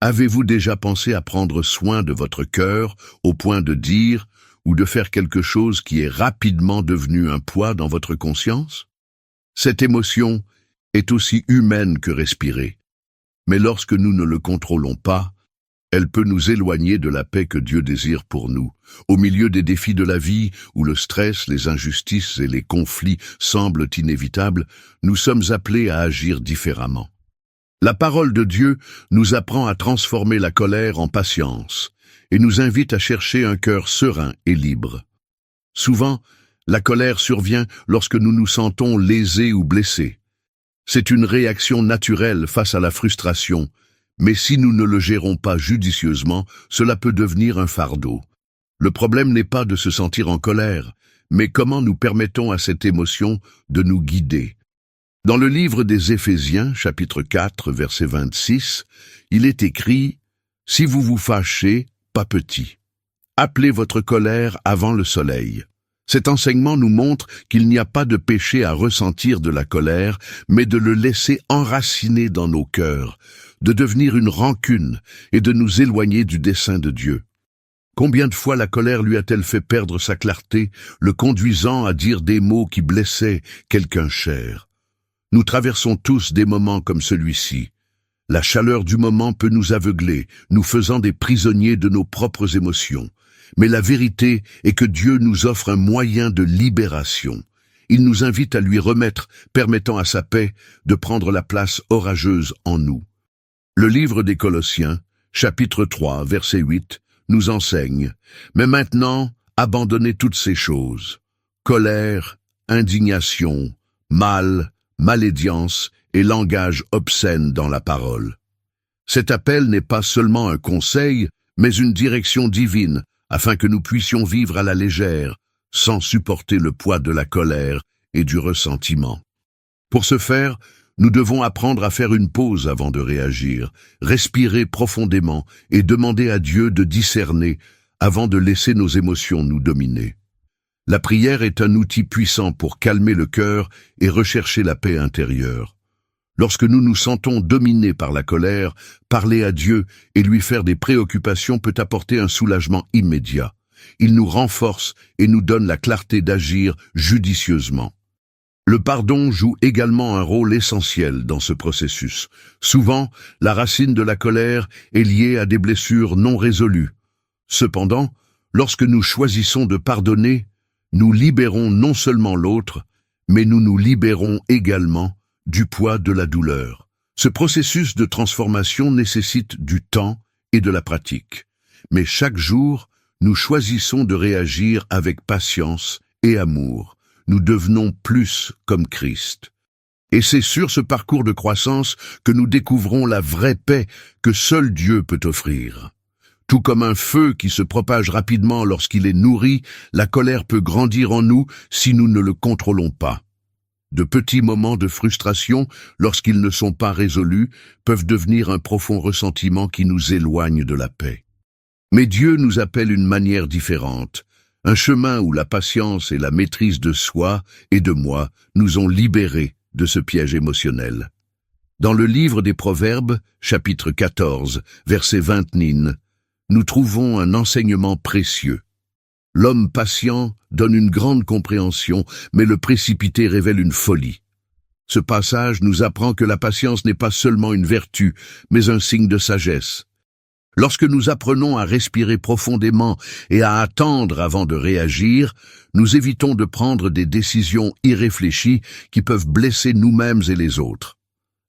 Avez-vous déjà pensé à prendre soin de votre cœur au point de dire ou de faire quelque chose qui est rapidement devenu un poids dans votre conscience? Cette émotion est aussi humaine que respirer, mais lorsque nous ne le contrôlons pas, elle peut nous éloigner de la paix que Dieu désire pour nous. Au milieu des défis de la vie, où le stress, les injustices et les conflits semblent inévitables, nous sommes appelés à agir différemment. La parole de Dieu nous apprend à transformer la colère en patience et nous invite à chercher un cœur serein et libre. Souvent, la colère survient lorsque nous nous sentons lésés ou blessés. C'est une réaction naturelle face à la frustration, mais si nous ne le gérons pas judicieusement, cela peut devenir un fardeau. Le problème n'est pas de se sentir en colère, mais comment nous permettons à cette émotion de nous guider. Dans le livre des Éphésiens, chapitre 4, verset 26, il est écrit « Si vous vous fâchez, pas petit. Appelez votre colère avant le soleil. » Cet enseignement nous montre qu'il n'y a pas de péché à ressentir de la colère, mais de le laisser enraciner dans nos cœurs, de devenir une rancune et de nous éloigner du dessein de Dieu. Combien de fois la colère lui a-t-elle fait perdre sa clarté, le conduisant à dire des mots qui blessaient quelqu'un cher? Nous traversons tous des moments comme celui-ci. La chaleur du moment peut nous aveugler, nous faisant des prisonniers de nos propres émotions. Mais la vérité est que Dieu nous offre un moyen de libération. Il nous invite à lui remettre, permettant à sa paix de prendre la place orageuse en nous. Le livre des Colossiens, chapitre 3, verset 8, nous enseigne « Mais maintenant, abandonnez toutes ces choses. Colère, indignation, mal, malédience et langage obscène dans la parole. » Cet appel n'est pas seulement un conseil, mais une direction divine, afin que nous puissions vivre à la légère, sans supporter le poids de la colère et du ressentiment. Pour ce faire, nous devons apprendre à faire une pause avant de réagir, respirer profondément et demander à Dieu de discerner avant de laisser nos émotions nous dominer. La prière est un outil puissant pour calmer le cœur et rechercher la paix intérieure. Lorsque nous nous sentons dominés par la colère, parler à Dieu et lui faire des préoccupations peut apporter un soulagement immédiat. Il nous renforce et nous donne la clarté d'agir judicieusement. Le pardon joue également un rôle essentiel dans ce processus. Souvent, la racine de la colère est liée à des blessures non résolues. Cependant, lorsque nous choisissons de pardonner, nous libérons non seulement l'autre, mais nous nous libérons également du poids de la douleur. Ce processus de transformation nécessite du temps et de la pratique. Mais chaque jour, nous choisissons de réagir avec patience et amour. Nous devenons plus comme Christ. Et c'est sur ce parcours de croissance que nous découvrons la vraie paix que seul Dieu peut offrir. Tout comme un feu qui se propage rapidement lorsqu'il est nourri, la colère peut grandir en nous si nous ne le contrôlons pas. De petits moments de frustration, lorsqu'ils ne sont pas résolus, peuvent devenir un profond ressentiment qui nous éloigne de la paix. Mais Dieu nous appelle une manière différente, un chemin où la patience et la maîtrise de soi et de moi nous ont libérés de ce piège émotionnel. Dans le livre des Proverbes, chapitre 14, verset 29, nous trouvons un enseignement précieux. L'homme patient donne une grande compréhension, mais le précipité révèle une folie. Ce passage nous apprend que la patience n'est pas seulement une vertu, mais un signe de sagesse. Lorsque nous apprenons à respirer profondément et à attendre avant de réagir, nous évitons de prendre des décisions irréfléchies qui peuvent blesser nous-mêmes et les autres.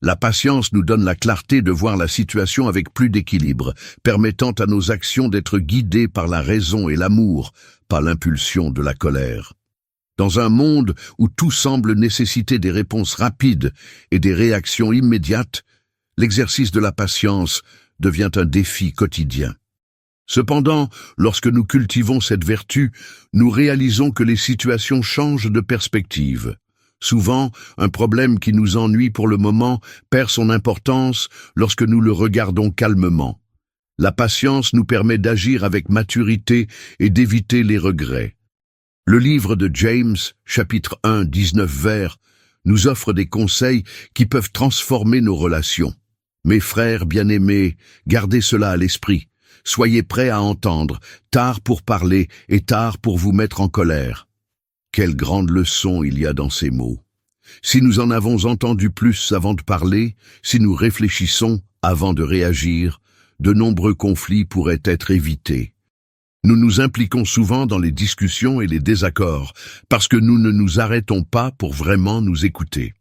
La patience nous donne la clarté de voir la situation avec plus d'équilibre, permettant à nos actions d'être guidées par la raison et l'amour, pas l'impulsion de la colère. Dans un monde où tout semble nécessiter des réponses rapides et des réactions immédiates, l'exercice de la patience devient un défi quotidien. Cependant, lorsque nous cultivons cette vertu, nous réalisons que les situations changent de perspective. Souvent, un problème qui nous ennuie pour le moment perd son importance lorsque nous le regardons calmement. La patience nous permet d'agir avec maturité et d'éviter les regrets. Le livre de James, chapitre 1, 19 vers, nous offre des conseils qui peuvent transformer nos relations. Mes frères bien-aimés, gardez cela à l'esprit. Soyez prêts à entendre, tard pour parler et tard pour vous mettre en colère. Quelle grande leçon il y a dans ces mots. Si nous en avons entendu plus avant de parler, si nous réfléchissons avant de réagir, de nombreux conflits pourraient être évités. Nous nous impliquons souvent dans les discussions et les désaccords, parce que nous ne nous arrêtons pas pour vraiment nous écouter.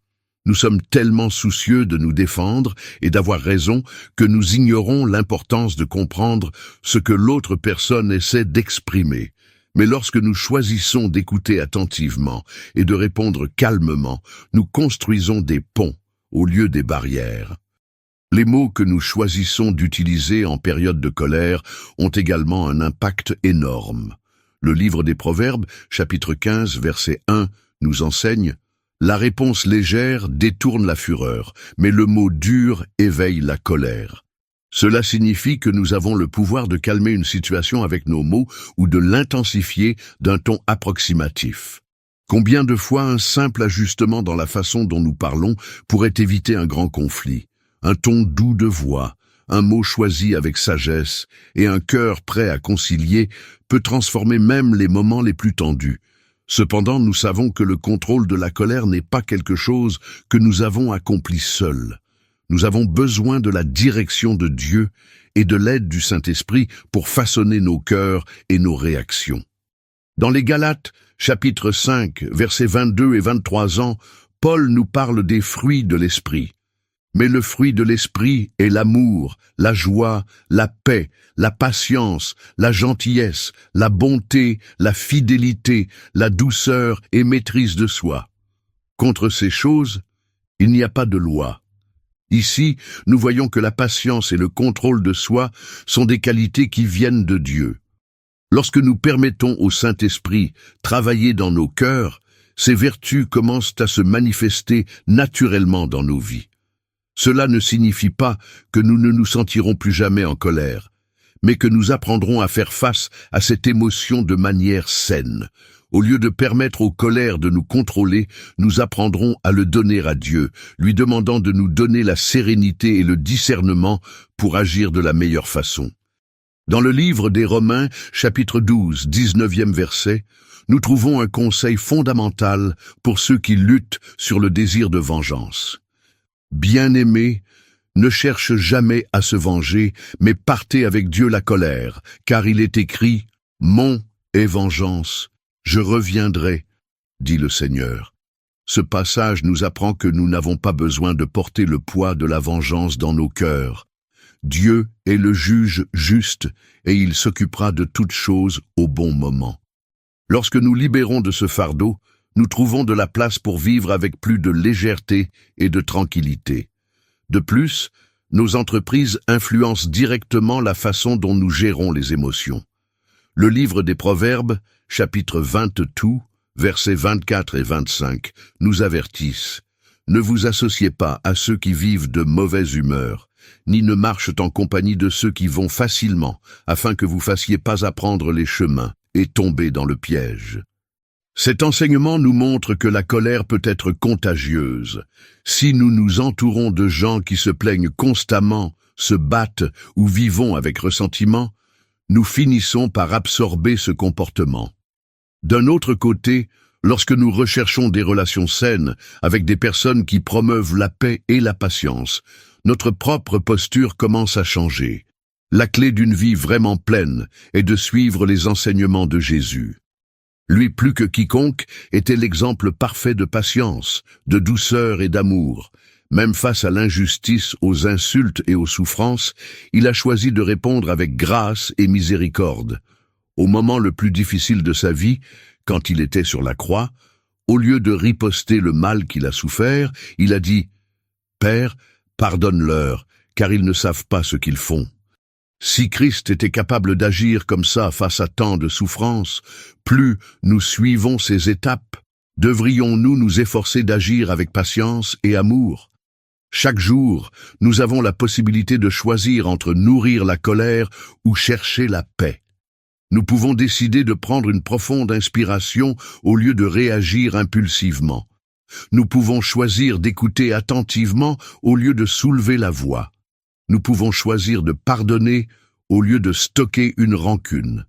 Nous sommes tellement soucieux de nous défendre et d'avoir raison que nous ignorons l'importance de comprendre ce que l'autre personne essaie d'exprimer. Mais lorsque nous choisissons d'écouter attentivement et de répondre calmement, nous construisons des ponts au lieu des barrières. Les mots que nous choisissons d'utiliser en période de colère ont également un impact énorme. Le livre des Proverbes, chapitre 15, verset 1, nous enseigne: la réponse légère détourne la fureur, mais le mot dur éveille la colère. Cela signifie que nous avons le pouvoir de calmer une situation avec nos mots ou de l'intensifier d'un ton approximatif. Combien de fois un simple ajustement dans la façon dont nous parlons pourrait éviter un grand conflit? Un ton doux de voix, un mot choisi avec sagesse et un cœur prêt à concilier peut transformer même les moments les plus tendus. Cependant, nous savons que le contrôle de la colère n'est pas quelque chose que nous avons accompli seuls. Nous avons besoin de la direction de Dieu et de l'aide du Saint-Esprit pour façonner nos cœurs et nos réactions. Dans les Galates, chapitre 5, versets 22 et 23 ans, Paul nous parle des fruits de l'Esprit. Mais le fruit de l'Esprit est l'amour, la joie, la paix, la patience, la gentillesse, la bonté, la fidélité, la douceur et maîtrise de soi. Contre ces choses, il n'y a pas de loi. Ici, nous voyons que la patience et le contrôle de soi sont des qualités qui viennent de Dieu. Lorsque nous permettons au Saint-Esprit travailler dans nos cœurs, ces vertus commencent à se manifester naturellement dans nos vies. Cela ne signifie pas que nous ne nous sentirons plus jamais en colère, mais que nous apprendrons à faire face à cette émotion de manière saine. Au lieu de permettre aux colères de nous contrôler, nous apprendrons à le donner à Dieu, lui demandant de nous donner la sérénité et le discernement pour agir de la meilleure façon. Dans le livre des Romains, chapitre 12, 19e verset, nous trouvons un conseil fondamental pour ceux qui luttent sur le désir de vengeance. Bien-aimés, ne cherche jamais à se venger, mais partez avec Dieu la colère, car il est écrit « Mon est vengeance, je reviendrai », dit le Seigneur. Ce passage nous apprend que nous n'avons pas besoin de porter le poids de la vengeance dans nos cœurs. Dieu est le juge juste et il s'occupera de toutes choses au bon moment. Lorsque nous libérons de ce fardeau, nous trouvons de la place pour vivre avec plus de légèreté et de tranquillité. De plus, nos entreprises influencent directement la façon dont nous gérons les émotions. Le livre des Proverbes, chapitre 22, versets 24 et 25, nous avertissent: « Ne vous associez pas à ceux qui vivent de mauvaise humeur, ni ne marchent en compagnie de ceux qui vont facilement, afin que vous fassiez pas apprendre les chemins et tomber dans le piège. » Cet enseignement nous montre que la colère peut être contagieuse. Si nous nous entourons de gens qui se plaignent constamment, se battent ou vivons avec ressentiment, nous finissons par absorber ce comportement. D'un autre côté, lorsque nous recherchons des relations saines avec des personnes qui promeuvent la paix et la patience, notre propre posture commence à changer. La clé d'une vie vraiment pleine est de suivre les enseignements de Jésus. Lui, plus que quiconque, était l'exemple parfait de patience, de douceur et d'amour. Même face à l'injustice, aux insultes et aux souffrances, il a choisi de répondre avec grâce et miséricorde. Au moment le plus difficile de sa vie, quand il était sur la croix, au lieu de riposter le mal qu'il a souffert, il a dit « Père, pardonne-leur, car ils ne savent pas ce qu'ils font. » Si Christ était capable d'agir comme ça face à tant de souffrances, plus nous suivons ces étapes, devrions-nous nous efforcer d'agir avec patience et amour? Chaque jour, nous avons la possibilité de choisir entre nourrir la colère ou chercher la paix. Nous pouvons décider de prendre une profonde inspiration au lieu de réagir impulsivement. Nous pouvons choisir d'écouter attentivement au lieu de soulever la voix. nous pouvons choisir de pardonner au lieu de stocker une rancune.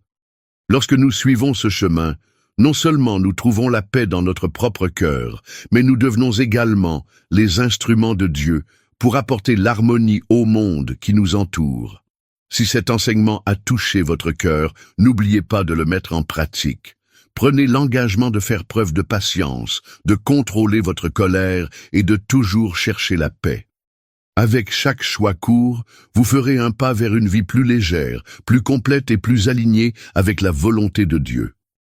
Lorsque nous suivons ce chemin, non seulement nous trouvons la paix dans notre propre cœur, mais nous devenons également les instruments de Dieu pour apporter l'harmonie au monde qui nous entoure. Si cet enseignement a touché votre cœur, n'oubliez pas de le mettre en pratique. Prenez l'engagement de faire preuve de patience, de contrôler votre colère et de toujours chercher la paix. Avec chaque choix court, vous ferez un pas vers une vie plus légère, plus complète et plus alignée avec la volonté de Dieu.